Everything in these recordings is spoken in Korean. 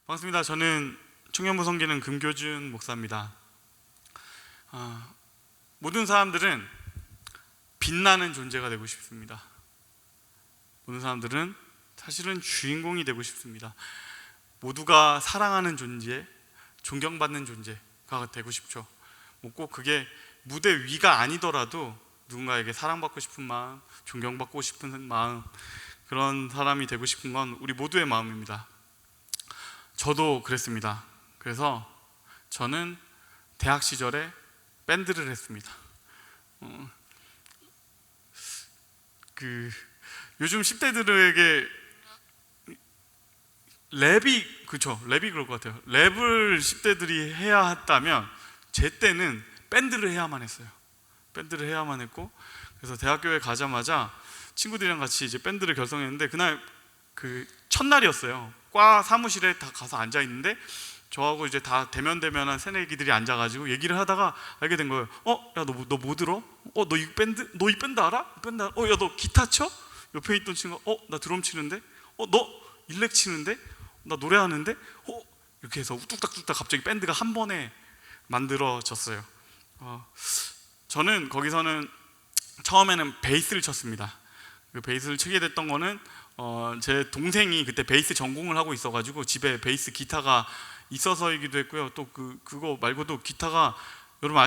반갑습니다. 저는 청년부 섬기는 금교준 목사입니다. 모든 사람들은 빛나는 존재가 되고 싶습니다. 모든 사람들은 사실은 주인공이 되고 싶습니다. 모두가 사랑하는 존재, 존경받는 존재가 되고 싶죠. 꼭 그게 무대 위가 아니더라도 누군가에게 사랑받고 싶은 마음, 존경받고 싶은 마음, 그런 사람이 되고 싶은 건 우리 모두의 마음입니다. 저도 그랬습니다. 그래서 저는 대학 시절에 밴드를 했습니다. 요즘 10대들에게 랩이 그럴 것 같아요. 랩을 10대들이 해야 했다면 제 때는 밴드를 해야만 했어요. 밴드를 해야만 했고, 그래서 대학교에 가자마자 친구들이랑 같이 이제 밴드를 결성했는데, 그날 첫날이었어요. 과 사무실에 다 가서 앉아 있는데 저하고 이제 다 대면대면한 새내기들이 앉아가지고 얘기를 하다가 알게 된 거예요. 야, 너 뭐 들어? 너 이 밴드 알아? 야, 너 기타 쳐? 옆에 있던 친구가 나 드럼 치는데? 너 일렉 치는데? 나 노래하는데? 이렇게 해서 뚝딱뚝딱 갑자기 밴드가 한 번에 만들어졌어요. 저는 거기서는 처음에는 베이스를 쳤습니다. 그 베이스를 치게 됐던 거는 제 동생이 그때 베이스 전공을 하고 있어가지고 집에 베이스 기타가 있어서이기도 했고요. 또 그거 말고도 기타가, 여러분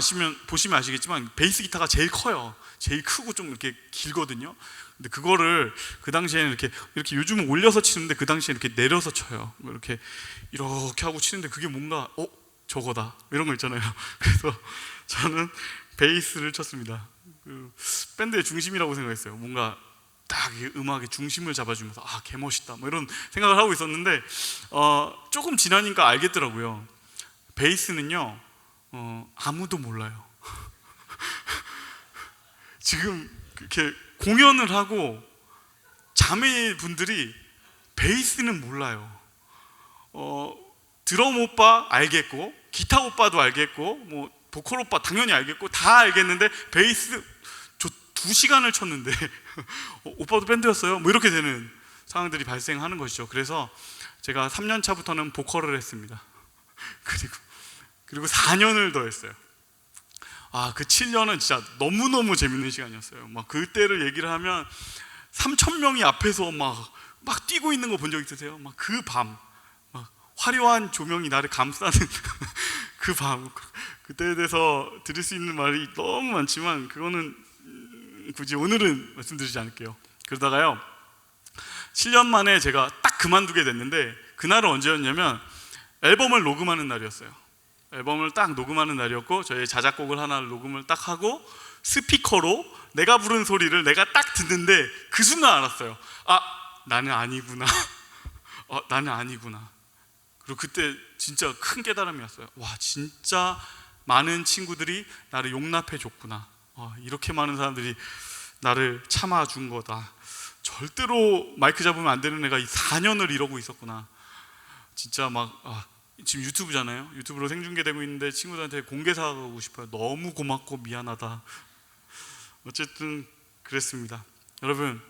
보시면 아시겠지만 베이스 기타가 제일 커요. 제일 크고 좀 이렇게 길거든요. 근데 그거를 그 당시에는 이렇게 요즘은 올려서 치는데 그 당시에 이렇게 내려서 쳐요. 이렇게 하고 치는데 그게 뭔가 저거다 이런 거 있잖아요. 그래서 저는 베이스를 쳤습니다. 밴드의 중심이라고 생각했어요. 뭔가 딱 음악의 중심을 잡아주면서 개멋있다 뭐 이런 생각을 하고 있었는데, 조금 지나니까 알겠더라고요. 베이스는요 아무도 몰라요. 지금 이렇게 공연을 하고 자매분들이 베이스는 몰라요. 드럼 오빠 알겠고, 기타 오빠도 알겠고, 뭐 보컬 오빠 당연히 알겠고, 다 알겠는데 베이스 2시간을 쳤는데 오빠도 밴드였어요? 뭐 이렇게 되는 상황들이 발생하는 것이죠. 그래서 제가 3년 차부터는 보컬을 했습니다. 그리고 4년을 더 했어요. 그 7년은 진짜 너무너무 재밌는 시간이었어요. 막 그때를 얘기를 하면 3,000명이 앞에서 막 뛰고 있는 거 본 적 있으세요? 막 그 밤, 막 화려한 조명이 나를 감싸는 그 밤. 그때에 대해서 드릴 수 있는 말이 너무 많지만 그거는 굳이 오늘은 말씀드리지 않을게요. 그러다가요 7년 만에 제가 딱 그만두게 됐는데, 그날은 언제였냐면 앨범을 녹음하는 날이었어요. 앨범을 딱 녹음하는 날이었고, 저의 자작곡을 하나 녹음을 딱 하고 스피커로 내가 부른 소리를 내가 딱 듣는데 그 순간 알았어요. 나는 아니구나. 나는 아니구나. 그리고 그때 진짜 큰 깨달음이 왔어요. 와, 진짜 많은 친구들이 나를 용납해 줬구나. 이렇게 많은 사람들이 나를 참아준 거다. 절대로 마이크 잡으면 안 되는 애가 이 4년을 이러고 있었구나. 진짜 지금 유튜브잖아요. 유튜브로 생중계되고 있는데 친구들한테 공개사하고 싶어요. 너무 고맙고 미안하다. 어쨌든 그랬습니다. 여러분,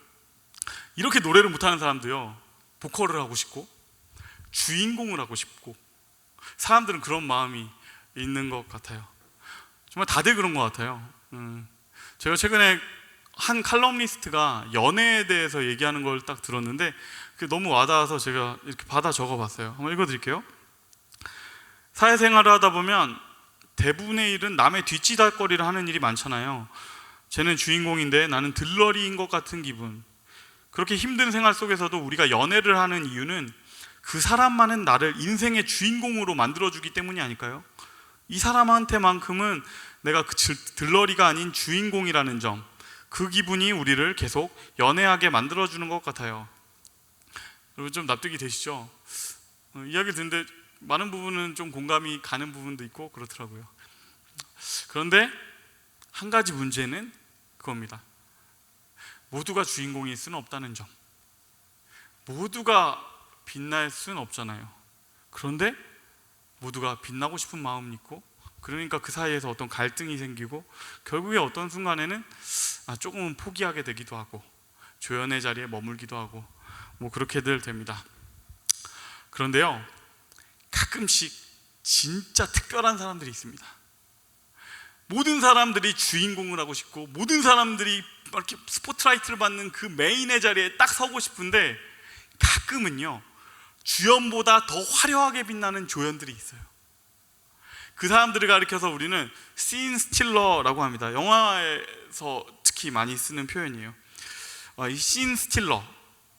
이렇게 노래를 못하는 사람도요 보컬을 하고 싶고 주인공을 하고 싶고, 사람들은 그런 마음이 있는 것 같아요. 정말 다들 그런 것 같아요. 제가 최근에 한 칼럼니스트가 연애에 대해서 얘기하는 걸 딱 들었는데 그게 너무 와닿아서 제가 이렇게 받아 적어봤어요. 한번 읽어드릴게요. 사회생활을 하다 보면 대부분의 일은 남의 뒷지달거리를 하는 일이 많잖아요. 쟤는 주인공인데 나는 들러리인 것 같은 기분. 그렇게 힘든 생활 속에서도 우리가 연애를 하는 이유는 그 사람만은 나를 인생의 주인공으로 만들어주기 때문이 아닐까요? 이 사람한테만큼은 내가 그 들러리가 아닌 주인공이라는 점, 그 기분이 우리를 계속 연애하게 만들어주는 것 같아요. 여러분, 좀 납득이 되시죠? 이야기 듣는데 많은 부분은 좀 공감이 가는 부분도 있고 그렇더라고요. 그런데 한 가지 문제는 그겁니다. 모두가 주인공일 수는 없다는 점. 모두가 빛날 수는 없잖아요. 그런데 모두가 빛나고 싶은 마음이 있고, 그러니까 그 사이에서 어떤 갈등이 생기고 결국에 어떤 순간에는 조금은 포기하게 되기도 하고 조연의 자리에 머물기도 하고 뭐 그렇게들 됩니다. 그런데요, 가끔씩 진짜 특별한 사람들이 있습니다. 모든 사람들이 주인공을 하고 싶고 모든 사람들이 이렇게 스포트라이트를 받는 그 메인의 자리에 딱 서고 싶은데 가끔은요 주연보다 더 화려하게 빛나는 조연들이 있어요. 그 사람들을 가리켜서 우리는 씬 스틸러라고 합니다. 영화에서 특히 많이 쓰는 표현이에요. 이 씬 스틸러,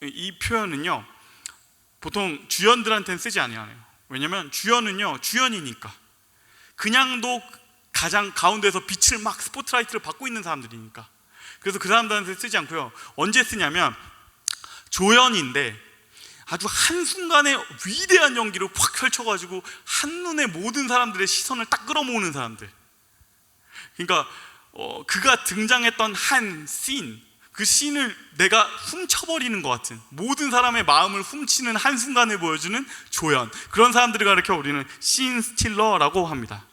이 표현은요 보통 주연들한테는 쓰지 않아요. 왜냐면 주연은요 주연이니까, 그냥도 가장 가운데서 빛을 막 스포트라이트를 받고 있는 사람들이니까. 그래서 그 사람들한테 쓰지 않고요, 언제 쓰냐면 조연인데 아주 한순간에 위대한 연기를 확 펼쳐가지고 한눈에 모든 사람들의 시선을 딱 끌어모으는 사람들. 그러니까 그가 등장했던 한 씬, 그 씬을 내가 훔쳐버리는 것 같은, 모든 사람의 마음을 훔치는 한순간을 보여주는 조연, 그런 사람들을 가리켜 우리는 씬 스틸러라고 합니다.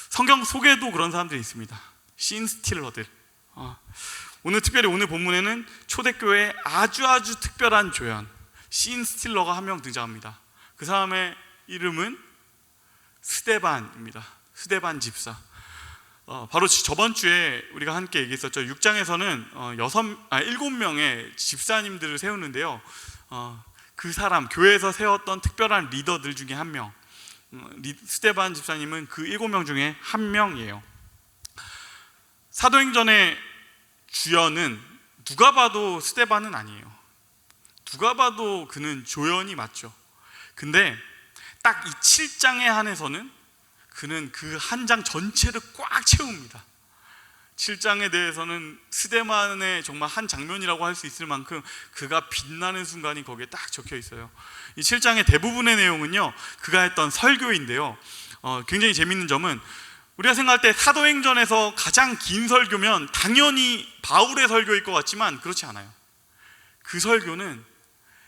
성경 속에도 그런 사람들이 있습니다. 씬 스틸러들. 오늘 특별히 오늘 본문에는 초대교회의 아주 특별한 조연 씬 스틸러가 한 명 등장합니다. 그 사람의 이름은 스데반입니다. 스데반 집사. 바로 저번 주에 우리가 함께 얘기했었죠. 6장에서는 7명의 집사님들을 세우는데요, 그 사람, 교회에서 세웠던 특별한 리더들 중에 한 명, 스데반 집사님은 그 7명 중에 한 명이에요. 사도행전의 주연은 누가 봐도 스데반은 아니에요. 누가 봐도 그는 조연이 맞죠. 근데 딱 이 7장에 한해서는 그는 그 한 장 전체를 꽉 채웁니다. 7장에 대해서는 스데반의 정말 한 장면이라고 할 수 있을 만큼 그가 빛나는 순간이 거기에 딱 적혀 있어요. 이 7장의 대부분의 내용은요 그가 했던 설교인데요, 굉장히 재밌는 점은 우리가 생각할 때 사도행전에서 가장 긴 설교면 당연히 바울의 설교일 것 같지만 그렇지 않아요. 그 설교는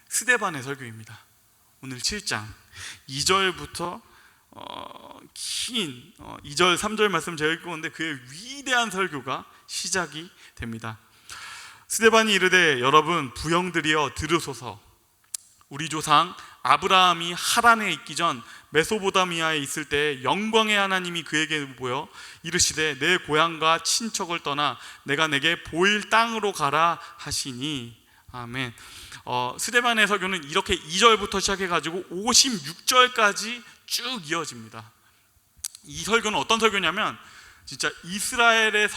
스데반의 설교입니다. 오늘 7장 2절부터 긴 2절 3절 말씀 제가 읽고 있는데 그의 위대한 설교가 시작이 됩니다. 스데반이 이르되 여러분 부형들이여 들으소서. 우리 조상 아브라함이 하란에 있기 전 메소보다미아에 있을 때 영광의 하나님이 그에게 보여 이르시되 내 고향과 친척을 떠나 내가 내게 보일 땅으로 가라 하시니. 아멘. 스데반의 설교는 이렇게 2절부터 시작해가지고 56절까지 쭉 이어집니다. 이 설교는 어떤 설교냐면 진짜 이스라엘의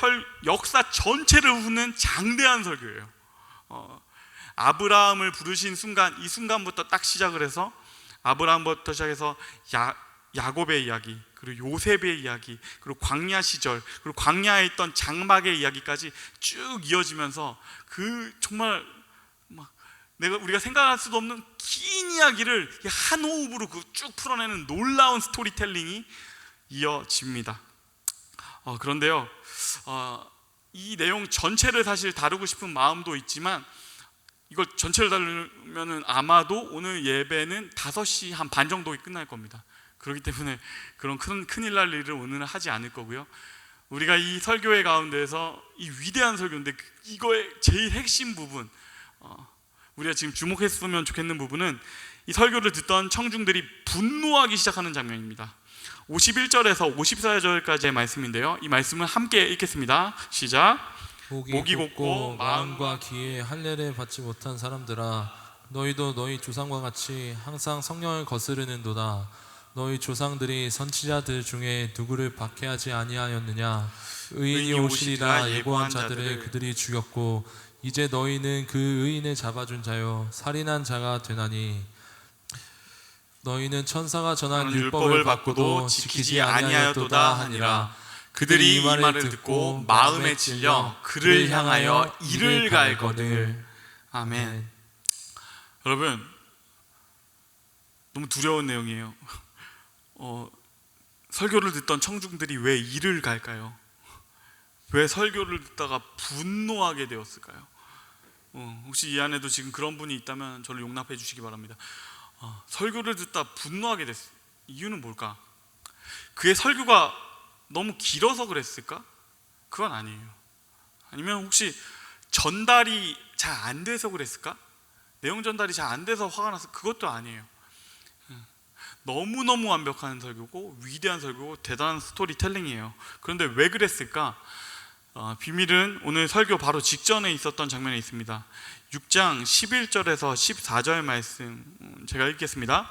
역사 전체를 훑는 장대한 설교예요. 아브라함을 부르신 순간, 이 순간부터 딱 시작을 해서 아브라함부터 시작해서 야곱의 이야기, 그리고 요셉의 이야기, 그리고 광야 시절, 그리고 광야에 있던 장막의 이야기까지 쭉 이어지면서 그 정말 우리가 생각할 수도 없는 긴 이야기를 한 호흡으로 쭉 풀어내는 놀라운 스토리텔링이 이어집니다. 그런데요, 이 내용 전체를 사실 다루고 싶은 마음도 있지만 이걸 전체를 다루면은 아마도 오늘 예배는 5시 한 반 정도에 끝날 겁니다. 그렇기 때문에 그런 큰일 날 일을 오늘은 하지 않을 거고요. 우리가 이 설교회 가운데서 이 위대한 설교인데 이거의 제일 핵심 부분, 우리가 지금 주목했으면 좋겠는 부분은 이 설교를 듣던 청중들이 분노하기 시작하는 장면입니다. 51절에서 54절까지의 말씀인데요, 이 말씀을 함께 읽겠습니다. 시작. 목이 곧고 마음과 귀에 할례를 받지 못한 사람들아, 너희도 너희 조상과 같이 항상 성령을 거스르는도다. 너희 조상들이 선지자들 중에 누구를 박해하지 아니하였느냐? 의인이 오시리라 예고한 자들을 그들이 죽였고 이제 너희는 그 의인을 잡아준 자요 살인한 자가 되나니 너희는 천사가 전한 율법을 받고도 지키지 아니하였도다 하니라. 그들이 이 말을 듣고 마음에 찔려 그를 향하여 이를 갈거늘. 아멘. 여러분, 너무 두려운 내용이에요. 설교를 듣던 청중들이 왜 이를 갈까요? 왜 설교를 듣다가 분노하게 되었을까요? 혹시 이 안에도 지금 그런 분이 있다면 저를 용납해 주시기 바랍니다. 설교를 듣다 분노하게 됐어요. 이유는 뭘까? 그의 설교가 너무 길어서 그랬을까? 그건 아니에요. 아니면 혹시 전달이 잘 안 돼서 그랬을까? 내용 전달이 잘 안 돼서 화가 나서, 그것도 아니에요. 너무너무 완벽한 설교고 위대한 설교고 대단한 스토리텔링이에요. 그런데 왜 그랬을까? 비밀은 오늘 설교 바로 직전에 있었던 장면에 있습니다. 6장 11절에서 14절 말씀 제가 읽겠습니다.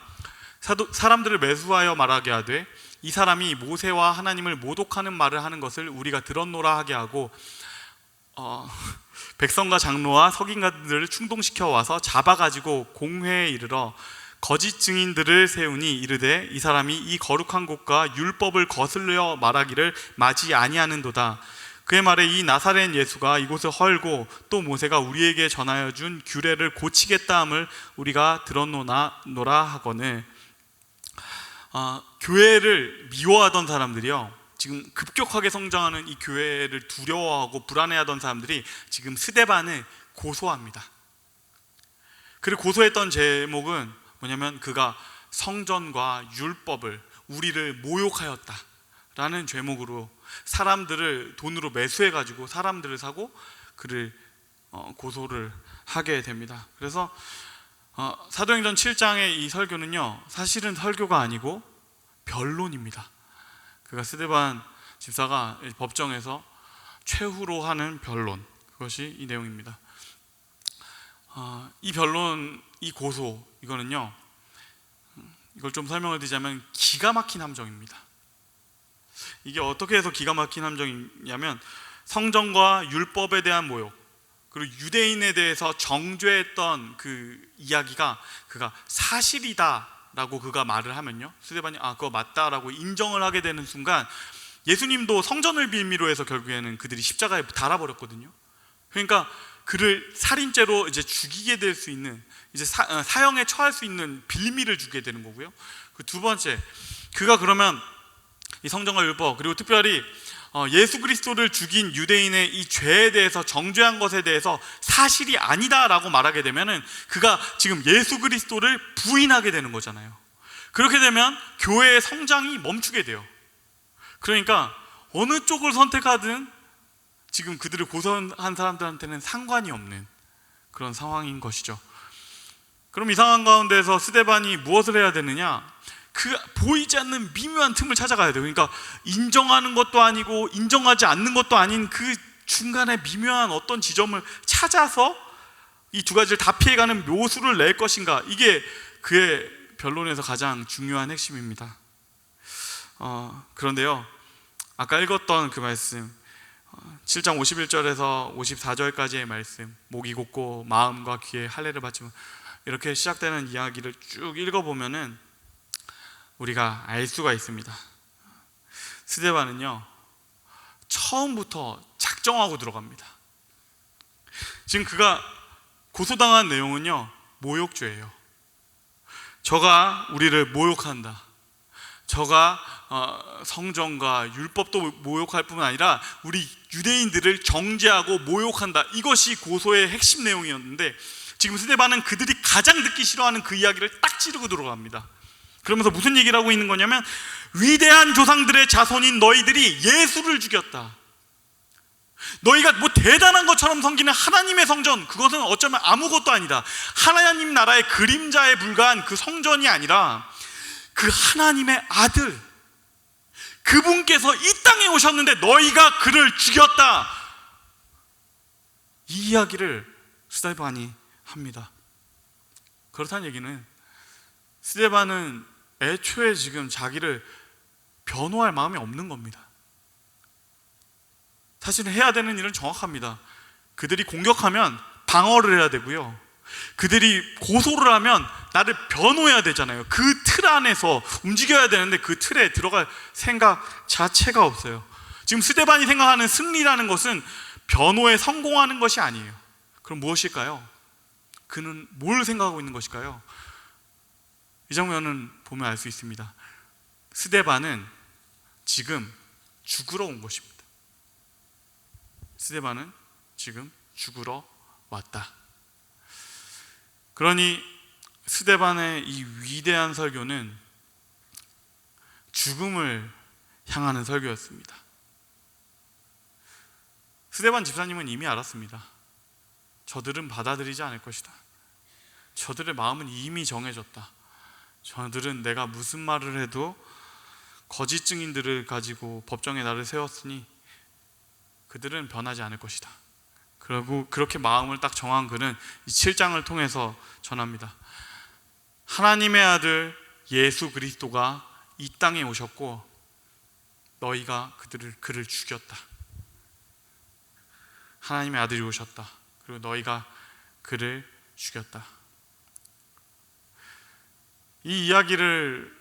사람들을 매수하여 말하게 하되 이 사람이 모세와 하나님을 모독하는 말을 하는 것을 우리가 들었노라 하게 하고 백성과 장로와 석인가들을 충동시켜 와서 잡아가지고 공회에 이르러 거짓 증인들을 세우니 이르되 이 사람이 이 거룩한 곳과 율법을 거슬려 말하기를 마지 아니하는도다. 그의 말에 이 나사렛 예수가 이곳을 헐고 또 모세가 우리에게 전하여 준 규례를 고치겠다 함을 우리가 들었노라 하거늘. 교회를 미워하던 사람들이요, 지금 급격하게 성장하는 이 교회를 두려워하고 불안해하던 사람들이 지금 스데반을 고소합니다. 그리고 고소했던 제목은 뭐냐면 그가 성전과 율법을, 우리를 모욕하였다 라는 제목으로 사람들을 돈으로 매수해가지고 사람들을 사고 그를 고소를 하게 됩니다. 그래서 사도행전 7장의 이 설교는요, 사실은 설교가 아니고 변론입니다. 그가 스데반 집사가 법정에서 최후로 하는 변론, 그것이 이 내용입니다. 이 변론, 이 고소, 이거는요, 이걸 좀 설명을 드리자면 기가 막힌 함정입니다. 이게 어떻게 해서 기가 막힌 함정이냐면 성전과 율법에 대한 모욕, 그리고 유대인에 대해서 정죄했던 그 이야기가 그가 사실이다 라고 그가 말을 하면요, 스데반이 그거 맞다라고 인정을 하게 되는 순간 예수님도 성전을 빌미로 해서 결국에는 그들이 십자가에 달아버렸거든요. 그러니까 그를 살인죄로 이제 죽이게 될 수 있는, 이제 사형에 처할 수 있는 빌미를 주게 되는 거고요. 그 두 번째, 그가 그러면 이 성전과 율법, 그리고 특별히 예수 그리스도를 죽인 유대인의 이 죄에 대해서, 정죄한 것에 대해서 사실이 아니다라고 말하게 되면은 그가 지금 예수 그리스도를 부인하게 되는 거잖아요. 그렇게 되면 교회의 성장이 멈추게 돼요. 그러니까 어느 쪽을 선택하든 지금 그들을 고소한 사람들한테는 상관이 없는 그런 상황인 것이죠. 그럼 이 상황 가운데서 스데반이 무엇을 해야 되느냐? 그 보이지 않는 미묘한 틈을 찾아가야 돼요. 그러니까 인정하는 것도 아니고 인정하지 않는 것도 아닌 그 중간에 미묘한 어떤 지점을 찾아서 이 두 가지를 다 피해가는 묘수를 낼 것인가, 이게 그의 변론에서 가장 중요한 핵심입니다. 그런데요, 아까 읽었던 그 말씀 7장 51절에서 54절까지의 말씀, 목이 곧고 마음과 귀에 할례를 바치면, 이렇게 시작되는 이야기를 쭉 읽어보면은 우리가 알 수가 있습니다. 스데반은요, 처음부터 작정하고 들어갑니다. 지금 그가 고소당한 내용은요, 모욕죄예요. 저가 우리를 모욕한다, 저가 성전과 율법도 모욕할 뿐만 아니라 우리 유대인들을 정죄하고 모욕한다, 이것이 고소의 핵심 내용이었는데 지금 스데반은 그들이 가장 듣기 싫어하는 그 이야기를 딱 찌르고 들어갑니다. 그러면서 무슨 얘기를 하고 있는 거냐면, 위대한 조상들의 자손인 너희들이 예수를 죽였다. 너희가 뭐 대단한 것처럼 섬기는 하나님의 성전, 그것은 어쩌면 아무것도 아니다. 하나님 나라의 그림자에 불과한 그 성전이 아니라 그 하나님의 아들, 그분께서 이 땅에 오셨는데 너희가 그를 죽였다. 이 이야기를 스데반이 합니다. 그렇다는 얘기는 스데반은 애초에 지금 자기를 변호할 마음이 없는 겁니다. 사실은 해야 되는 일은 정확합니다. 그들이 공격하면 방어를 해야 되고요, 그들이 고소를 하면 나를 변호해야 되잖아요. 그 틀 안에서 움직여야 되는데 그 틀에 들어갈 생각 자체가 없어요. 지금 스데반이 생각하는 승리라는 것은 변호에 성공하는 것이 아니에요. 그럼 무엇일까요? 그는 뭘 생각하고 있는 것일까요? 이 장면은 보면 알 수 있습니다. 스데반은 지금 죽으러 온 것입니다. 스데반은 지금 죽으러 왔다. 그러니 스데반의 이 위대한 설교는 죽음을 향하는 설교였습니다. 스데반 집사님은 이미 알았습니다. 저들은 받아들이지 않을 것이다. 저들의 마음은 이미 정해졌다. 저들은 내가 무슨 말을 해도 거짓 증인들을 가지고 법정에 나를 세웠으니 그들은 변하지 않을 것이다. 그리고 그렇게 마음을 딱 정한 그는 이 7장을 통해서 전합니다. 하나님의 아들 예수 그리스도가 이 땅에 오셨고 너희가 그를 죽였다. 하나님의 아들이 오셨다. 그리고 너희가 그를 죽였다. 이 이야기를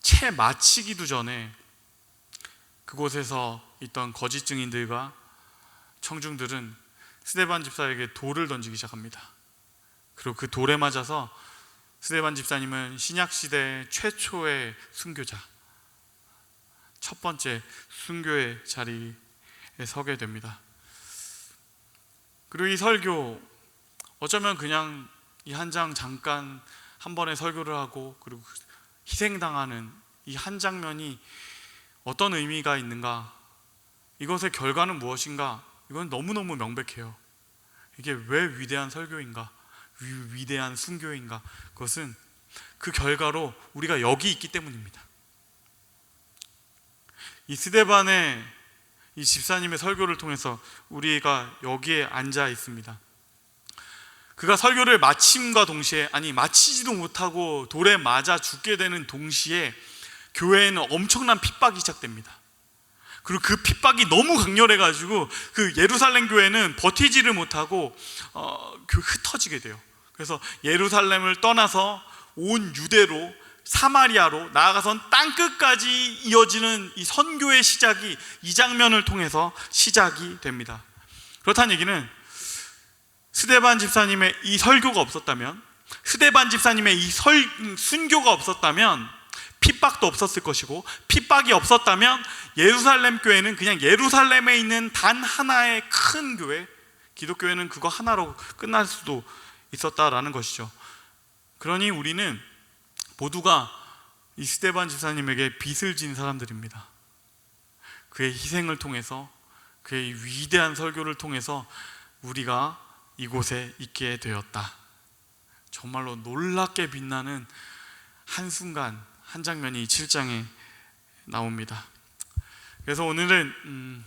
채 마치기도 전에 그곳에서 있던 거짓 증인들과 청중들은 스데반 집사에게 돌을 던지기 시작합니다. 그리고 그 돌에 맞아서 스데반 집사님은 신약시대 최초의 순교자, 첫 번째 순교의 자리에 서게 됩니다. 그리고 이 설교, 어쩌면 그냥 이 한 장 잠깐 한 번에 설교를 하고 그리고 희생당하는 이 한 장면이 어떤 의미가 있는가, 이것의 결과는 무엇인가, 이건 너무너무 명백해요. 이게 왜 위대한 설교인가, 위대한 순교인가, 그것은 그 결과로 우리가 여기 있기 때문입니다. 이 스데반의 이 집사님의 설교를 통해서 우리가 여기에 앉아 있습니다. 그가 설교를 마침과 동시에, 아니 마치지도 못하고 돌에 맞아 죽게 되는 동시에 교회에는 엄청난 핍박이 시작됩니다. 그리고 그 핍박이 너무 강렬해가지고 그 예루살렘 교회는 버티지를 못하고 흩어지게 돼요. 그래서 예루살렘을 떠나서 온 유대로, 사마리아로, 나아가선 땅끝까지 이어지는 이 선교의 시작이 이 장면을 통해서 시작이 됩니다. 그렇다는 얘기는 스데반 집사님의 이 설교가 없었다면, 스데반 집사님의 이 순교가 없었다면 핍박도 없었을 것이고, 핍박이 없었다면 예루살렘 교회는 그냥 예루살렘에 있는 단 하나의 큰 교회, 기독교회는 그거 하나로 끝날 수도 있었다라는 것이죠. 그러니 우리는 모두가 이 스데반 집사님에게 빚을 진 사람들입니다. 그의 희생을 통해서, 그의 위대한 설교를 통해서 우리가 이곳에 있게 되었다. 정말로 놀랍게 빛나는 한순간, 한 장면이 7장에 나옵니다. 그래서 오늘은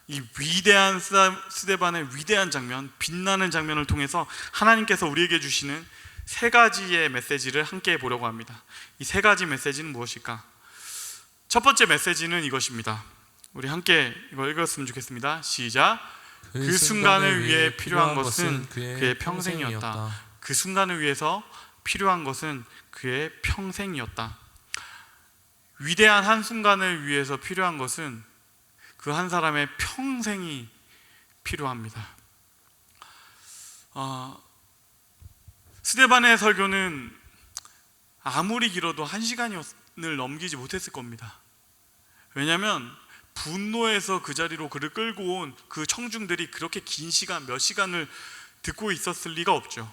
이 위대한 스데반의 위대한 장면, 빛나는 장면을 통해서 하나님께서 우리에게 주시는 세 가지의 메시지를 함께 보려고 합니다. 이 세 가지 메시지는 무엇일까? 첫 번째 메시지는 이것입니다. 우리 함께 이걸 읽었으면 좋겠습니다. 시작. 그 순간을 위해 필요한 것은 그의 평생이었다. 그 순간을 위해서 필요한 것은 그의 평생이었다. 위대한 한순간을 위해서 필요한 것은 그 한 사람의 평생이 필요합니다. 스데반의 설교는 아무리 길어도 1시간을 넘기지 못했을 겁니다. 왜냐하면 분노해서 그 자리로 그를 끌고 온 그 청중들이 그렇게 긴 시간, 몇 시간을 듣고 있었을 리가 없죠.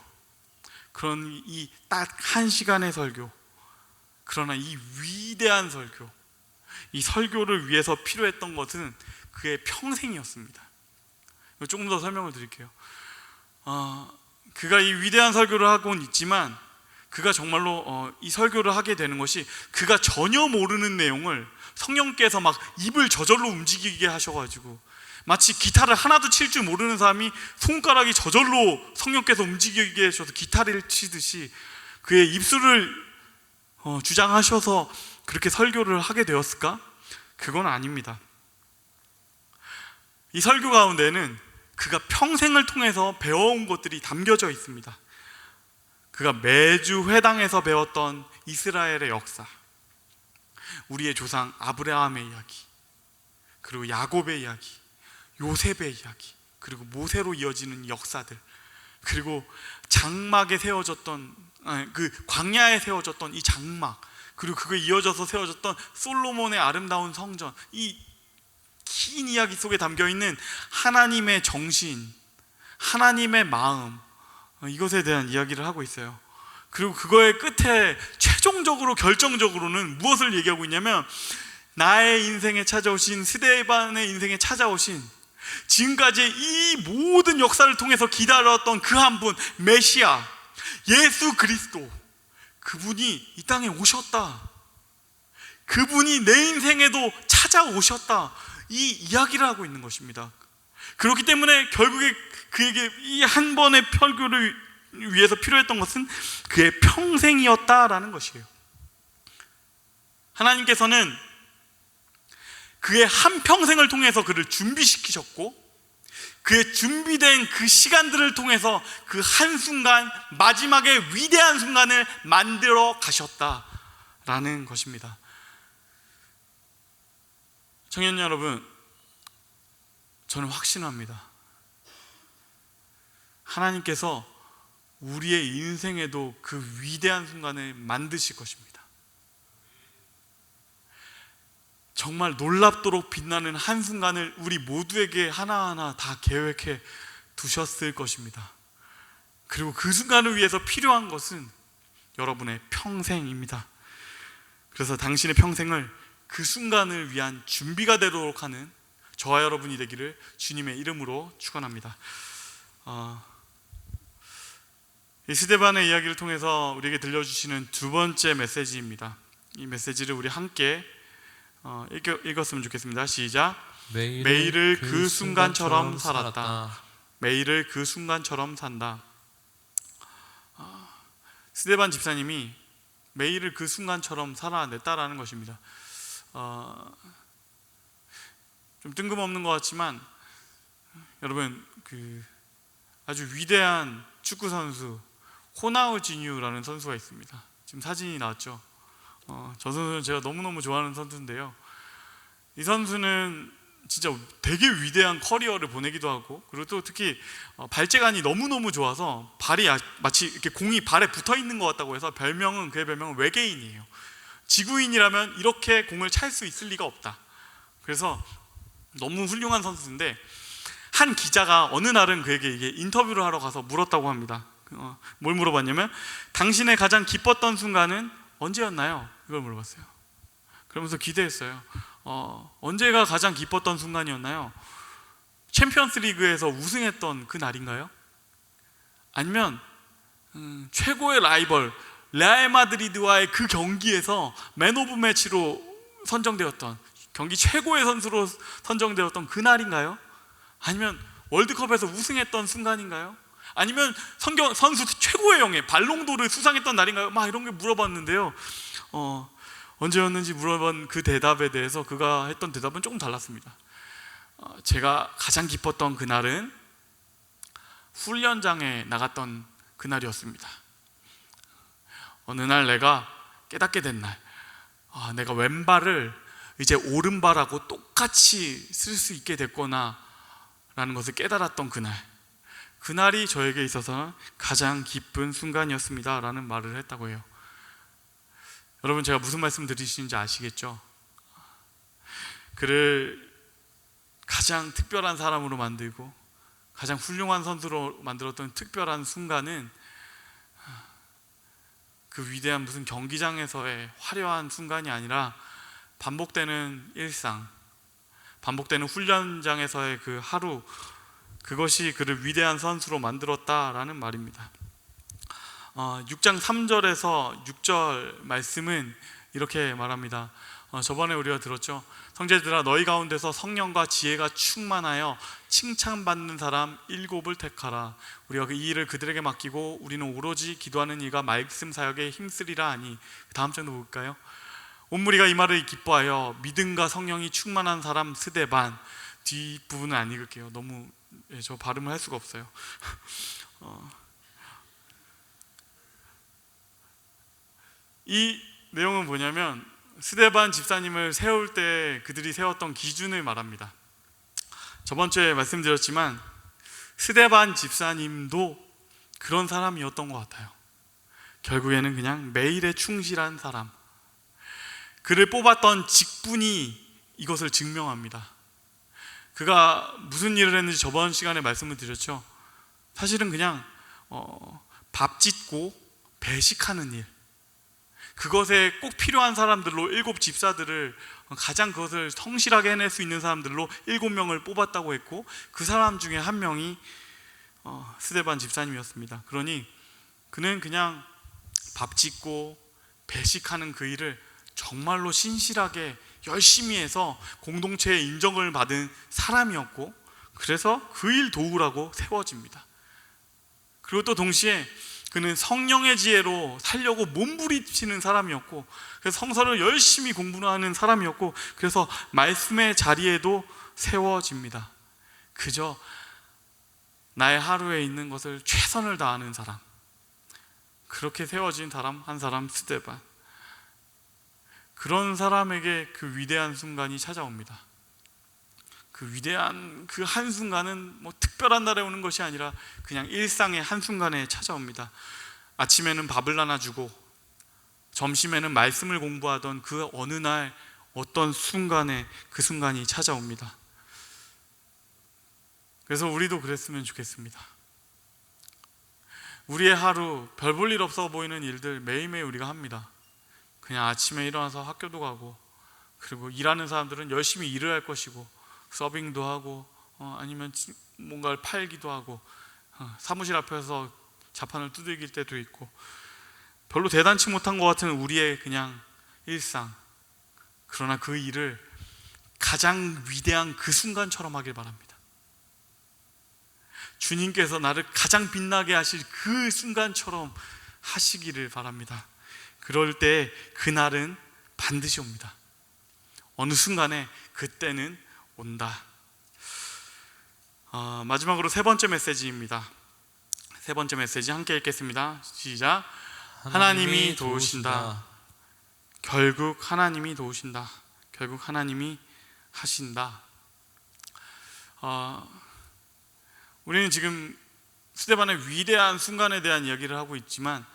그런 이 딱 1시간의 설교, 그러나 이 위대한 설교, 이 설교를 위해서 필요했던 것은 그의 평생이었습니다. 조금 더 설명을 드릴게요. 그가 이 위대한 설교를 하고는 있지만 그가 정말로 이 설교를 하게 되는 것이 그가 전혀 모르는 내용을 성령께서 막 입을 저절로 움직이게 하셔가지고, 마치 기타를 하나도 칠 줄 모르는 사람이 손가락이 저절로 성령께서 움직이게 하셔서 기타를 치듯이 그의 입술을 주장하셔서 그렇게 설교를 하게 되었을까? 그건 아닙니다. 이 설교 가운데는 그가 평생을 통해서 배워온 것들이 담겨져 있습니다. 그가 매주 회당에서 배웠던 이스라엘의 역사, 우리의 조상 아브라함의 이야기, 그리고 야곱의 이야기, 요셉의 이야기, 그리고 모세로 이어지는 역사들, 그리고 장막에 세워졌던, 그 광야에 세워졌던 이 장막, 그리고 그거에 이어져서 세워졌던 솔로몬의 아름다운 성전, 이 긴 이야기 속에 담겨있는 하나님의 정신, 하나님의 마음, 이것에 대한 이야기를 하고 있어요. 그리고 그거의 끝에 최종적으로, 결정적으로는 무엇을 얘기하고 있냐면, 나의 인생에 찾아오신, 스데반의 인생에 찾아오신, 지금까지 이 모든 역사를 통해서 기다렸던 그 한 분, 메시아 예수 그리스도, 그분이 이 땅에 오셨다, 그분이 내 인생에도 찾아오셨다, 이 이야기를 하고 있는 것입니다. 그렇기 때문에 결국에 그에게 이 한 번의 설교를 위해서 필요했던 것은 그의 평생이었다라는 것이에요. 하나님께서는 그의 한 평생을 통해서 그를 준비시키셨고, 그의 준비된 그 시간들을 통해서 그 한순간, 마지막에 위대한 순간을 만들어 가셨다라는 것입니다. 청년 여러분, 저는 확신합니다. 하나님께서 우리의 인생에도 그 위대한 순간을 만드실 것입니다. 정말 놀랍도록 빛나는 한순간을 우리 모두에게 하나하나 다 계획해 두셨을 것입니다. 그리고 그 순간을 위해서 필요한 것은 여러분의 평생입니다. 그래서 당신의 평생을 그 순간을 위한 준비가 되도록 하는 저와 여러분이 되기를 주님의 이름으로 축원합니다. 이 스데반의 이야기를 통해서 우리에게 들려주시는 두 번째 메시지입니다. 이 메시지를 우리 함께 읽었으면 좋겠습니다. 시작. 매일을 그 순간처럼 살았다. 매일을 그 순간처럼 산다. 스데반 집사님이 매일을 그 순간처럼 살아냈다라는 것입니다. 좀 뜬금없는 것 같지만 여러분, 그 아주 위대한 축구 선수 호나우지뉴라는 선수가 있습니다. 지금 사진이 나왔죠. 저 선수는 제가 너무너무 좋아하는 선수인데요, 이 선수는 진짜 되게 위대한 커리어를 보내기도 하고, 그리고 또 특히 발재간이 너무너무 좋아서 발이 마치 이렇게 공이 발에 붙어 있는 것 같다고 해서 그의 별명은 외계인이에요. 지구인이라면 이렇게 공을 찰 수 있을 리가 없다. 그래서 너무 훌륭한 선수인데, 한 기자가 어느 날은 그에게 이게 인터뷰를 하러 가서 물었다고 합니다. 뭘 물어봤냐면, 당신의 가장 기뻤던 순간은 언제였나요? 이걸 물어봤어요. 그러면서 기대했어요. 언제가 가장 기뻤던 순간이었나요? 챔피언스 리그에서 우승했던 그 날인가요? 아니면 최고의 라이벌 레알 마드리드와의 그 경기에서 맨 오브 매치로 선정되었던, 경기 최고의 선수로 선정되었던 그 날인가요? 아니면 월드컵에서 우승했던 순간인가요? 아니면 선수 최고의 영예 발롱도르를 수상했던 날인가요? 막 이런 게 물어봤는데요, 언제였는지 물어본 그 대답에 대해서 그가 했던 대답은 조금 달랐습니다. 제가 가장 기뻤던 그날은 훈련장에 나갔던 그날이었습니다. 어느 날 내가 깨닫게 된 날, 내가 왼발을 이제 오른발하고 똑같이 쓸 수 있게 됐구나 라는 것을 깨달았던 그날이 저에게 있어서는 가장 기쁜 순간이었습니다 라는 말을 했다고 해요. 여러분, 제가 무슨 말씀 드리시는지 아시겠죠? 그를 가장 특별한 사람으로 만들고 가장 훌륭한 선수로 만들었던 특별한 순간은 그 위대한 무슨 경기장에서의 화려한 순간이 아니라 반복되는 일상, 반복되는 훈련장에서의 그 하루, 그것이 그를 위대한 선수로 만들었다라는 말입니다. 6장 3절에서 6절 말씀은 이렇게 말합니다. 저번에 우리가 들었죠. 형제들아, 너희 가운데서 성령과 지혜가 충만하여 칭찬받는 사람 7을 택하라. 우리가 이 일을 그들에게 맡기고 우리는 오로지 기도하는 이가 말씀 사역에 힘쓰리라 하니. 다음 장도 볼까요? 온 무리가 이 말을 기뻐하여 믿음과 성령이 충만한 사람 스데반. 뒷부분은 안 읽을게요. 너무 저 발음을 할 수가 없어요. 이 내용은 뭐냐면, 스데반 집사님을 세울 때 그들이 세웠던 기준을 말합니다. 저번 주에 말씀드렸지만 스데반 집사님도 그런 사람이었던 것 같아요. 결국에는 그냥 매일에 충실한 사람, 그를 뽑았던 직분이 이것을 증명합니다. 그가 무슨 일을 했는지 저번 시간에 말씀을 드렸죠. 사실은 그냥 밥 짓고 배식하는 일, 그것에 꼭 필요한 사람들로 7 집사들을, 가장 그것을 성실하게 해낼 수 있는 사람들로 7명을 뽑았다고 했고, 그 사람 중에 한 명이 스데반 집사님이었습니다. 그러니 그는 그냥 밥 짓고 배식하는 그 일을 정말로 신실하게 열심히 해서 공동체의 인정을 받은 사람이었고, 그래서 그 일 도우라고 세워집니다. 그리고 또 동시에 그는 성령의 지혜로 살려고 몸부림치는 사람이었고, 그래서 성서를 열심히 공부하는 사람이었고, 그래서 말씀의 자리에도 세워집니다. 그저 나의 하루에 있는 것을 최선을 다하는 사람, 그렇게 세워진 사람 한 사람, 스데반. 그런 사람에게 그 위대한 순간이 찾아옵니다. 그 위대한 그 한순간은 뭐 특별한 날에 오는 것이 아니라 그냥 일상의 한순간에 찾아옵니다. 아침에는 밥을 나눠주고 점심에는 말씀을 공부하던 그 어느 날 어떤 순간에 그 순간이 찾아옵니다. 그래서 우리도 그랬으면 좋겠습니다. 우리의 하루 별 볼 일 없어 보이는 일들 매일매일 우리가 합니다. 그냥 아침에 일어나서 학교도 가고, 그리고 일하는 사람들은 열심히 일을 할 것이고, 서빙도 하고, 아니면 뭔가를 팔기도 하고, 사무실 앞에서 자판을 두들길 때도 있고, 별로 대단치 못한 것 같은 우리의 그냥 일상. 그러나 그 일을 가장 위대한 그 순간처럼 하길 바랍니다. 주님께서 나를 가장 빛나게 하실 그 순간처럼 하시기를 바랍니다. 그럴 때 그날은 반드시 옵니다. 어느 순간에 그때는 온다. 마지막으로 세 번째 메시지입니다. 세 번째 메시지 함께 읽겠습니다. 시작. 하나님이 도우신다. 결국 하나님이 도우신다. 결국 하나님이 하신다. 우리는 지금 스데반의 위대한 순간에 대한 이야기를 하고 있지만,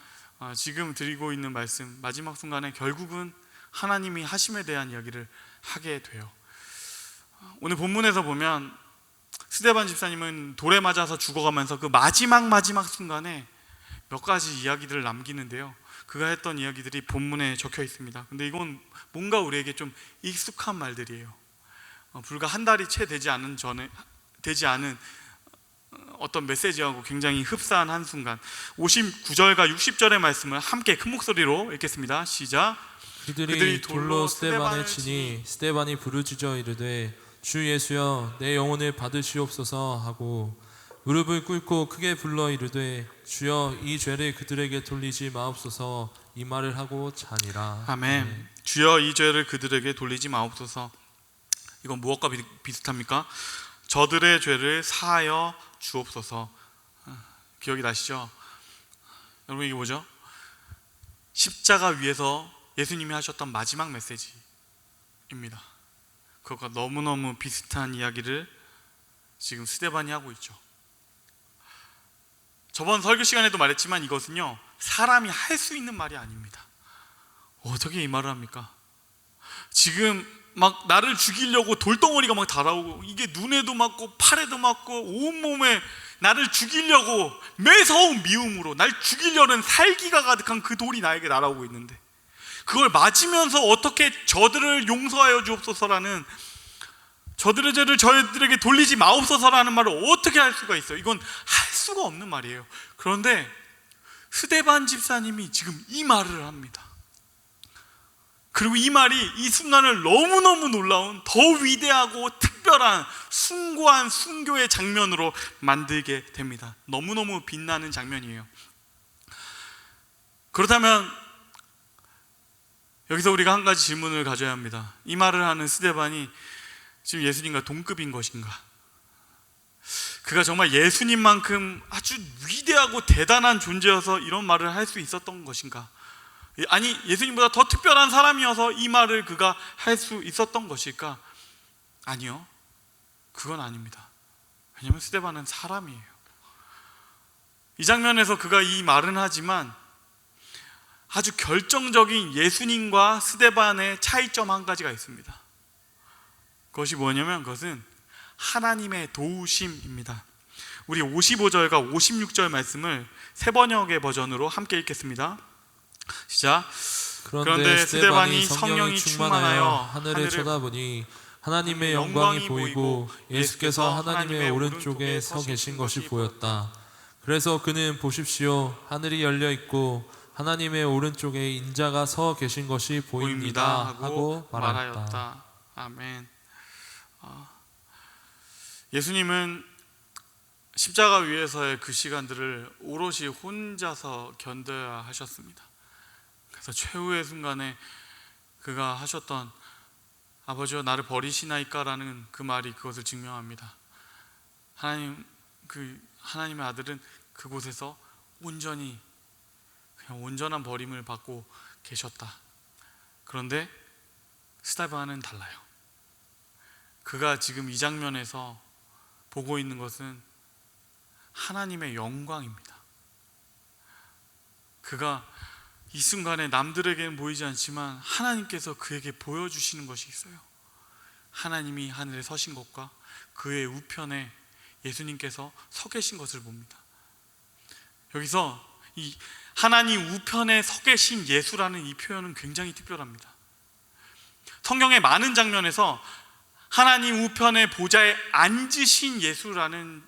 지금 드리고 있는 말씀 마지막 순간에 결국은 하나님이 하심에 대한 이야기를 하게 돼요. 오늘 본문에서 보면 스데반 집사님은 돌에 맞아서 죽어가면서 그 마지막 순간에 몇 가지 이야기들을 남기는데요, 그가 했던 이야기들이 본문에 적혀 있습니다. 근데 이건 뭔가 우리에게 좀 익숙한 말들이에요. 불과 한 달이 채 되지 않은 어떤 메시지하고 굉장히 흡사한 한순간, 59절과 60절의 말씀을 함께 큰 목소리로 읽겠습니다. 시작. 그들이 돌로 스데반을 치니 스데반이 부르짖어 이르되 주 예수여 내 영혼을 받으시옵소서 하고 무릎을 꿇고 크게 불러 이르되 주여 이 죄를 그들에게 돌리지 마옵소서 이 말을 하고 자니라. 아멘. 주여 이 죄를 그들에게 돌리지 마옵소서. 이건 무엇과 비슷합니까? 저들의 죄를 사하여 주옵소서. 기억이 나시죠? 여러분, 이게 뭐죠? 십자가 위에서 예수님이 하셨던 마지막 메시지입니다. 그것과 너무너무 비슷한 이야기를 지금 스데반이 하고 있죠. 저번 설교 시간에도 말했지만 이것은요, 사람이 할 수 있는 말이 아닙니다. 어떻게 이 말을 합니까? 지금 막 나를 죽이려고 돌덩어리가 막 달아오고, 이게 눈에도 맞고 팔에도 맞고 온몸에 나를 죽이려고 매서운 미움으로 날 죽이려는 살기가 가득한 그 돌이 나에게 날아오고 있는데, 그걸 맞으면서 어떻게 저들을 용서하여 주옵소서라는, 저들의 죄를 저희들에게 돌리지 마옵소서라는 말을 어떻게 할 수가 있어요? 이건 할 수가 없는 말이에요. 그런데 스데반 집사님이 지금 이 말을 합니다. 그리고 이 말이 이 순간을 너무너무 놀라운, 더 위대하고 특별한 숭고한 순교의 장면으로 만들게 됩니다. 너무너무 빛나는 장면이에요. 그렇다면 여기서 우리가 한 가지 질문을 가져야 합니다. 이 말을 하는 스데반이 지금 예수님과 동급인 것인가? 그가 정말 예수님만큼 아주 위대하고 대단한 존재여서 이런 말을 할 수 있었던 것인가? 아니, 예수님보다 더 특별한 사람이어서 이 말을 그가 할 수 있었던 것일까? 아니요, 그건 아닙니다. 왜냐하면 스데반은 사람이에요. 이 장면에서 그가 이 말은 하지만 아주 결정적인 예수님과 스데반의 차이점 한 가지가 있습니다. 그것이 뭐냐면 그것은 하나님의 도우심입니다. 우리 55절과 56절 말씀을 세 번역의 버전으로 함께 읽겠습니다. 시작. 그런데 스데반이 성령이 충만하여 하늘을 쳐다보니 하나님의 영광이 보이고 예수께서 하나님의 오른쪽에 서 계신 것이 보였다. 그래서 그는 보십시오 하늘이 열려 있고 하나님의 오른쪽에 인자가 서 계신 것이 보입니다 하고 말하였다. 말하였다. 아멘. 예수님은 십자가 위에서의 그 시간들을 오롯이 혼자서 견뎌야 하셨습니다. 그래서 최후의 순간에 그가 하셨던 아버지여 나를 버리시나이까라는 그 말이 그것을 증명합니다. 하나님의 아들은 그곳에서 온전히 그냥 온전한 버림을 받고 계셨다. 그런데 스데반은 달라요. 그가 지금 이 장면에서 보고 있는 것은 하나님의 영광입니다. 그가 이 순간에 남들에게는 보이지 않지만 하나님께서 그에게 보여주시는 것이 있어요. 하나님이 하늘에 서신 것과 그의 우편에 예수님께서 서 계신 것을 봅니다. 여기서 이 하나님 우편에 서 계신 예수라는 이 표현은 굉장히 특별합니다. 성경의 많은 장면에서 하나님 우편의 보좌에 앉으신 예수라는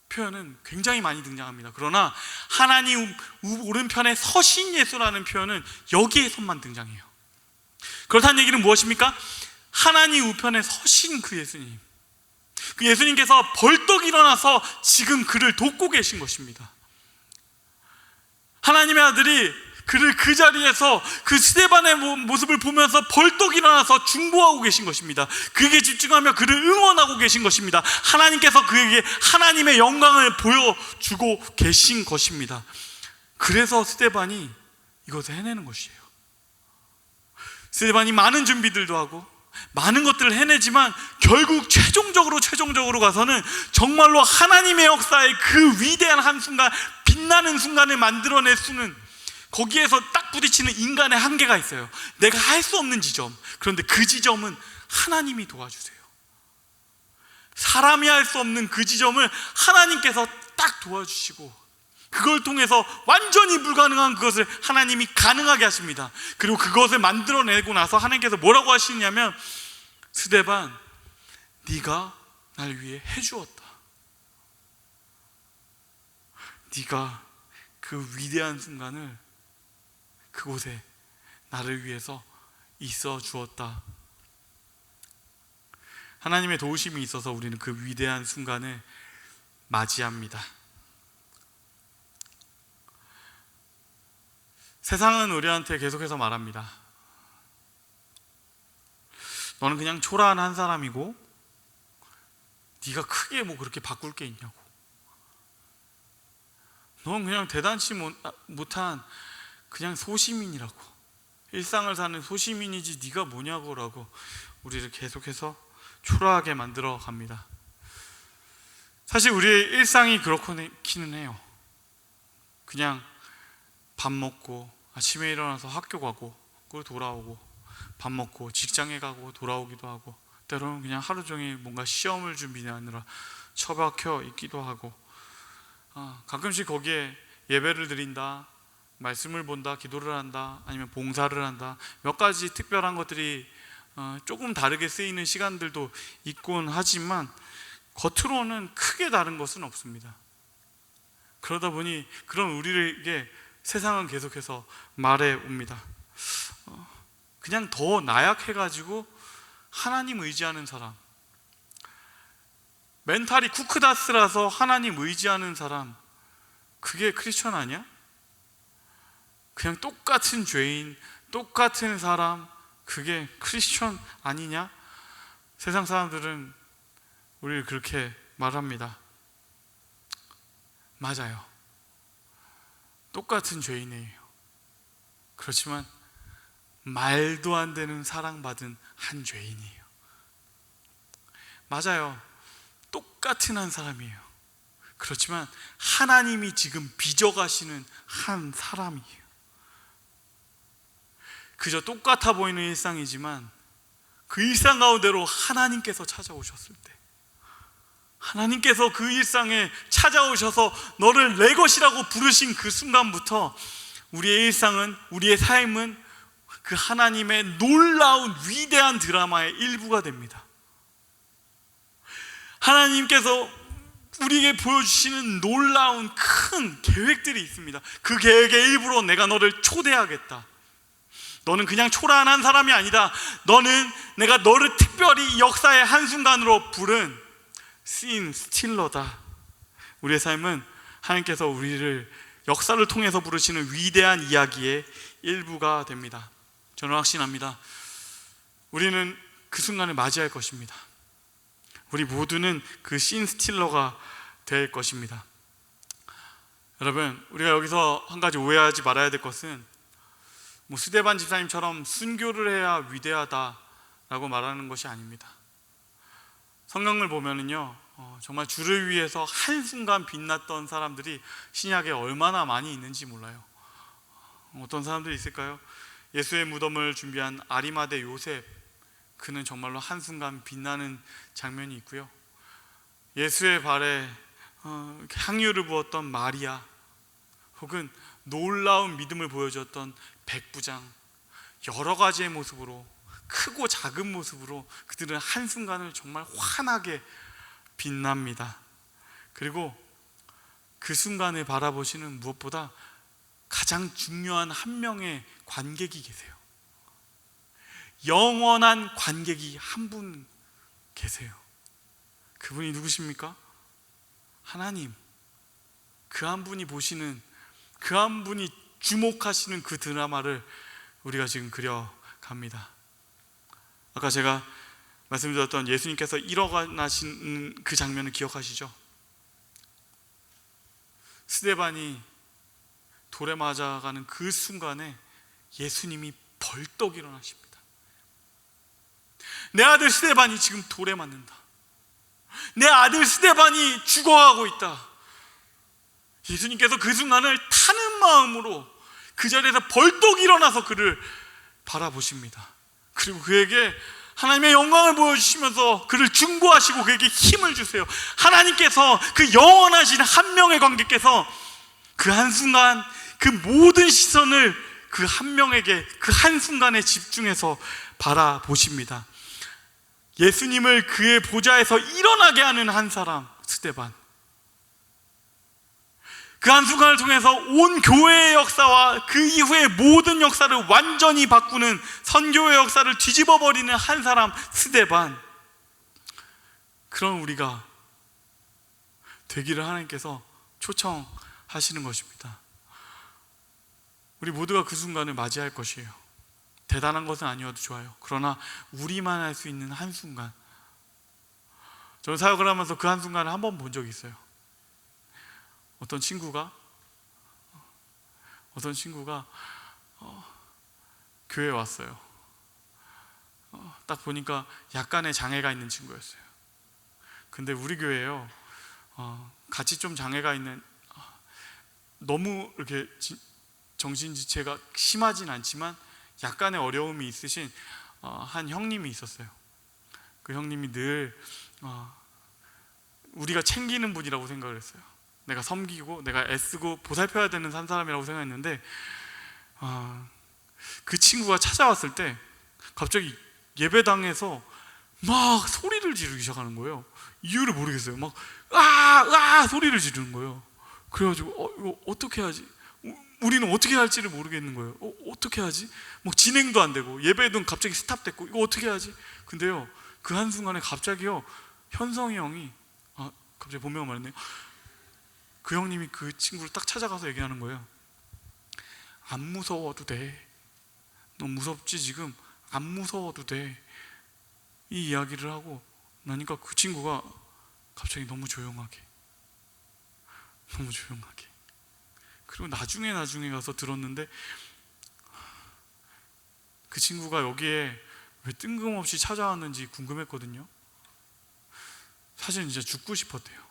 표현은 굉장히 많이 등장합니다. 그러나 하나님 오른편에 서신 예수라는 표현은 여기에서만 등장해요. 그렇다는 얘기는 무엇입니까? 하나님 우편에 서신 그 예수님, 그 예수님께서 벌떡 일어나서 지금 그를 돕고 계신 것입니다. 하나님의 아들이 그를 그 자리에서 그 스데반의 모습을 보면서 벌떡 일어나서 중보하고 계신 것입니다. 그에게 집중하며 그를 응원하고 계신 것입니다. 하나님께서 그에게 하나님의 영광을 보여주고 계신 것입니다. 그래서 스데반이 이것을 해내는 것이에요. 스데반이 많은 준비들도 하고 많은 것들을 해내지만 결국 최종적으로 가서는 정말로 하나님의 역사의 그 위대한 한순간, 빛나는 순간을 만들어낼 수는 거기에서 딱 부딪히는 인간의 한계가 있어요. 내가 할 수 없는 지점. 그런데 그 지점은 하나님이 도와주세요. 사람이 할 수 없는 그 지점을 하나님께서 딱 도와주시고 그걸 통해서 완전히 불가능한 그것을 하나님이 가능하게 하십니다. 그리고 그것을 만들어내고 나서 하나님께서 뭐라고 하시냐면 스데반, 네가 날 위해 해주었다. 네가 그 위대한 순간을 그곳에 나를 위해서 있어 주었다. 하나님의 도우심이 있어서 우리는 그 위대한 순간을 맞이합니다. 세상은 우리한테 계속해서 말합니다. 너는 그냥 초라한 한 사람이고 네가 크게 뭐 그렇게 바꿀 게 있냐고. 넌 그냥 대단치 못한 그냥 소시민이라고, 일상을 사는 소시민이지 네가 뭐냐고 라고 우리를 계속해서 초라하게 만들어 갑니다. 사실 우리의 일상이 그렇기는 해요. 그냥 밥 먹고 아침에 일어나서 학교 가고 그리고 돌아오고, 밥 먹고 직장에 가고 돌아오기도 하고, 때로는 그냥 하루 종일 뭔가 시험을 준비하느라 처박혀 있기도 하고, 가끔씩 거기에 예배를 드린다, 말씀을 본다, 기도를 한다, 아니면 봉사를 한다, 몇 가지 특별한 것들이 조금 다르게 쓰이는 시간들도 있곤 하지만 겉으로는 크게 다른 것은 없습니다. 그러다 보니 그런 우리에게 세상은 계속해서 말해 옵니다. 그냥 더 나약해가지고 하나님 의지하는 사람, 멘탈이 쿠크다스라서 하나님 의지하는 사람, 그게 크리스천 아니야? 그냥 똑같은 죄인, 똑같은 사람, 그게 크리스천 아니냐? 세상 사람들은 우리를 그렇게 말합니다. 맞아요. 똑같은 죄인이에요. 그렇지만 말도 안 되는 사랑받은 한 죄인이에요. 맞아요. 똑같은 한 사람이에요. 그렇지만 하나님이 지금 빚어가시는 한 사람이에요. 그저 똑같아 보이는 일상이지만 그 일상 가운데로 하나님께서 찾아오셨을 때, 하나님께서 그 일상에 찾아오셔서 너를 내 것이라고 부르신 그 순간부터 우리의 일상은, 우리의 삶은 그 하나님의 놀라운 위대한 드라마의 일부가 됩니다. 하나님께서 우리에게 보여주시는 놀라운 큰 계획들이 있습니다. 그 계획의 일부로 내가 너를 초대하겠다. 너는 그냥 초라한 사람이 아니다. 내가 너를 특별히 역사의 한순간으로 부른 씬 스틸러다. 우리의 삶은 하나님께서 우리를 역사를 통해서 부르시는 위대한 이야기의 일부가 됩니다. 저는 확신합니다. 우리는 그 순간을 맞이할 것입니다. 우리 모두는 그 씬 스틸러가 될 것입니다. 여러분, 우리가 여기서 한 가지 오해하지 말아야 될 것은 스데반 집사님처럼 순교를 해야 위대하다라고 말하는 것이 아닙니다. 성경을 보면은요, 정말 주를 위해서 한순간 빛났던 사람들이 신약에 얼마나 많이 있는지 몰라요. 어떤 사람들이 있을까요? 예수의 무덤을 준비한 아리마대 요셉, 그는 정말로 한순간 빛나는 장면이 있고요. 예수의 발에 향유를 부었던 마리아, 혹은 놀라운 믿음을 보여줬던 백부장, 여러 가지의 모습으로, 크고 작은 모습으로 그들은 한순간을 정말 환하게 빛납니다. 그리고 그 순간을 바라보시는 무엇보다 가장 중요한 한 명의 관객이 계세요. 영원한 관객이 한 분 계세요. 그분이 누구십니까? 하나님. 그 한 분이 보시는, 그 한 분이 주목하시는 그 드라마를 우리가 지금 그려갑니다. 아까 제가 말씀드렸던 예수님께서 일어나시는 그 장면을 기억하시죠? 스데반이 돌에 맞아가는 그 순간에 예수님이 벌떡 일어나십니다. 내 아들 스데반이 지금 돌에 맞는다. 내 아들 스데반이 죽어가고 있다. 예수님께서 그 순간을 타는 마음으로 그 자리에서 벌떡 일어나서 그를 바라보십니다. 그리고 그에게 하나님의 영광을 보여주시면서 그를 중보하시고 그에게 힘을 주세요. 하나님께서, 그 영원하신 한 명의 관객께서 그 한순간 그 모든 시선을 그 한 명에게, 그 한순간에 집중해서 바라보십니다. 예수님을 그의 보좌에서 일어나게 하는 한 사람, 스데반. 그 한순간을 통해서 온 교회의 역사와 그 이후의 모든 역사를 완전히 바꾸는, 선교의 역사를 뒤집어버리는 한 사람, 스데반. 그런 우리가 되기를 하나님께서 초청하시는 것입니다. 우리 모두가 그 순간을 맞이할 것이에요. 대단한 것은 아니어도 좋아요. 그러나 우리만 할 수 있는 한순간. 저는 사역을 하면서 그 한순간을 한 번 본 적이 있어요. 어떤 친구가 교회에 왔어요. 딱 보니까 약간의 장애가 있는 친구였어요. 근데 우리 교회에요, 같이 좀 장애가 있는, 너무 이렇게 정신지체가 심하진 않지만 약간의 어려움이 있으신 한 형님이 있었어요. 그 형님이 늘 우리가 챙기는 분이라고 생각을 했어요. 내가 섬기고 내가 애쓰고 보살펴야 되는 한 사람이라고 생각했는데, 그 친구가 찾아왔을 때 갑자기 예배당에서 막 소리를 지르기 시작하는 거예요. 이유를 모르겠어요. 막 소리를 지르는 거예요. 그래가지고 이거 어떻게 하지? 우리는 어떻게 할지를 모르겠는 거예요. 어떻게 하지? 뭐 진행도 안 되고 예배도 갑자기 스탑됐고, 이거 어떻게 하지? 근데요, 그 한순간에 갑자기요, 현성이 형이 갑자기 본명을 말했네요. 그 형님이 그 친구를 딱 찾아가서 얘기하는 거예요. 안 무서워도 돼. 너 무섭지 지금? 안 무서워도 돼. 이 이야기를 하고 나니까 그 친구가 갑자기 너무 조용하게. 그리고 나중에 가서 들었는데, 그 친구가 여기에 왜 뜬금없이 찾아왔는지 궁금했거든요. 사실은 진짜 죽고 싶었대요.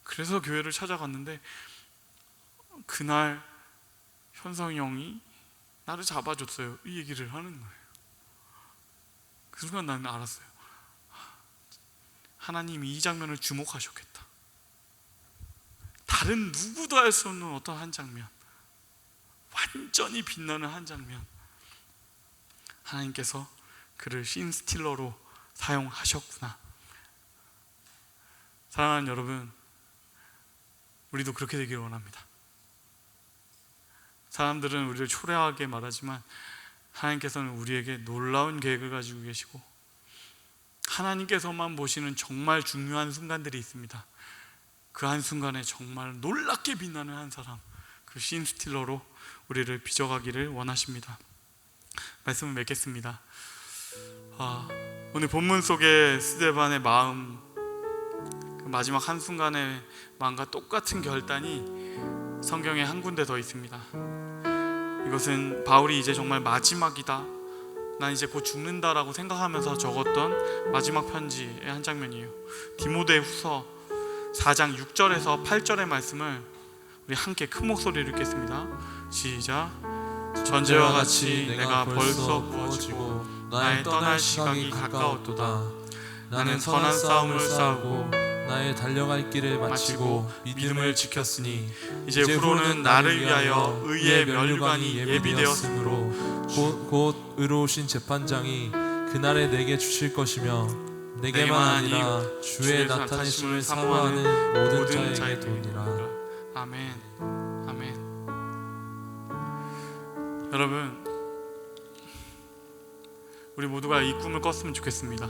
그래서 교회를 찾아갔는데, 그날 현성이 형이 나를 잡아줬어요. 이 얘기를 하는 거예요. 그 순간 나는 알았어요. 하나님이 이 장면을 주목하셨겠다. 다른 누구도 알 수 없는 어떤 한 장면, 완전히 빛나는 한 장면, 하나님께서 그를 씬 스틸러로 사용하셨구나. 사랑하는 여러분, 우리도 그렇게 되기를 원합니다. 사람들은 우리를 초라하게 말하지만 하나님께서는 우리에게 놀라운 계획을 가지고 계시고 하나님께서만 보시는 정말 중요한 순간들이 있습니다. 그 한순간에 정말 놀랍게 빛나는 한 사람, 그 씬스틸러로 우리를 빚어가기를 원하십니다. 말씀을 맺겠습니다. 오늘 본문 속에 스데반의 마음, 그 마지막 한순간의 마음과 똑같은 결단이 성경에 한 군데 더 있습니다. 이것은 바울이 이제 정말 마지막이다, 난 이제 곧 죽는다라고 생각하면서 적었던 마지막 편지의 한 장면이에요. 디모데후서 4장 6절에서 8절의 말씀을 우리 함께 큰 목소리로 읽겠습니다. 시작. 전제와 같이 내가 벌써 부어지고 나의 떠날 시각이 가까웠도다. 나는 선한 싸움을 싸우고 나의 달려갈 길을 마치고 믿음을 지켰으니 이제 후로는 나를 위하여 의의 면류관이 예비되었으므로 곧 의로우신 재판장이 그날에 내게 주실 것이며 내게만 아니라 주의 나타내심을 사모하는 모든 자에게 도니라. 아멘. 아멘. 여러분, 우리 모두가 이 꿈을 꿨으면 좋겠습니다.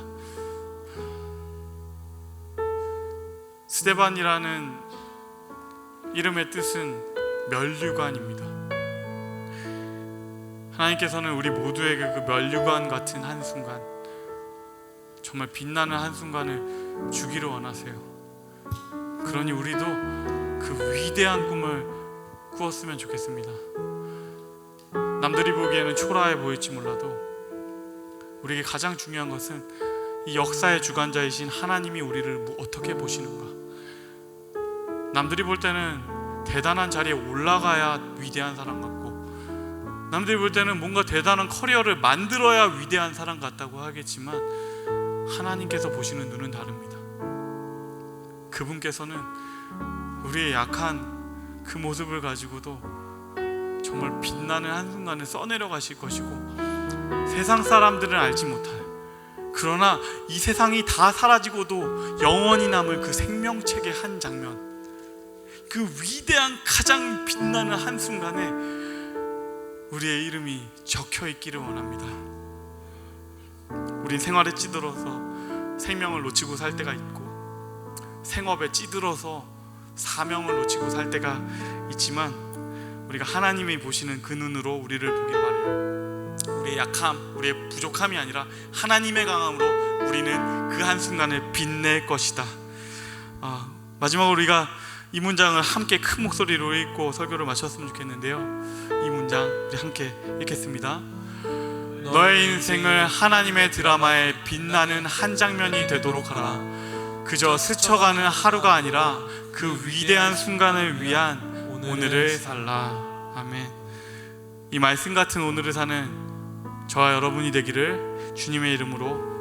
스데반이라는 이름의 뜻은 면류관입니다. 하나님께서는 우리 모두에게 그 면류관 같은 한순간, 정말 빛나는 한순간을 주기를 원하세요. 그러니 우리도 그 위대한 꿈을 꾸었으면 좋겠습니다. 남들이 보기에는 초라해 보일지 몰라도 우리에게 가장 중요한 것은 이 역사의 주관자이신 하나님이 우리를 어떻게 보시는가. 남들이 볼 때는 대단한 자리에 올라가야 위대한 사람 같고, 남들이 볼 때는 뭔가 대단한 커리어를 만들어야 위대한 사람 같다고 하겠지만, 하나님께서 보시는 눈은 다릅니다. 그분께서는 우리의 약한 그 모습을 가지고도 정말 빛나는 한순간을 써내려 가실 것이고, 세상 사람들은 알지 못할, 그러나 이 세상이 다 사라지고도 영원히 남을 그 생명책의 한 장면, 그 위대한 가장 빛나는 한순간에 우리의 이름이 적혀 있기를 원합니다. 우린 생활에 찌들어서 생명을 놓치고 살 때가 있고, 생업에 찌들어서 사명을 놓치고 살 때가 있지만, 우리가 하나님이 보시는 그 눈으로 우리를 보길 바라요. 우리의 약함, 우리의 부족함이 아니라 하나님의 강함으로 우리는 그 한순간을 빛낼 것이다. 마지막으로 우리가 이 문장을 함께 큰 목소리로 읽고 설교를 마쳤으면 좋겠는데요. 이 문장 우리 함께 읽겠습니다. 너의 인생을 하나님의 드라마에 빛나는 한 장면이 되도록 하라. 그저 스쳐가는 하루가 아니라 그 위대한 순간을 위한 오늘을 살라. 아멘. 이 말씀 같은 오늘을 사는 저와 여러분이 되기를 주님의 이름으로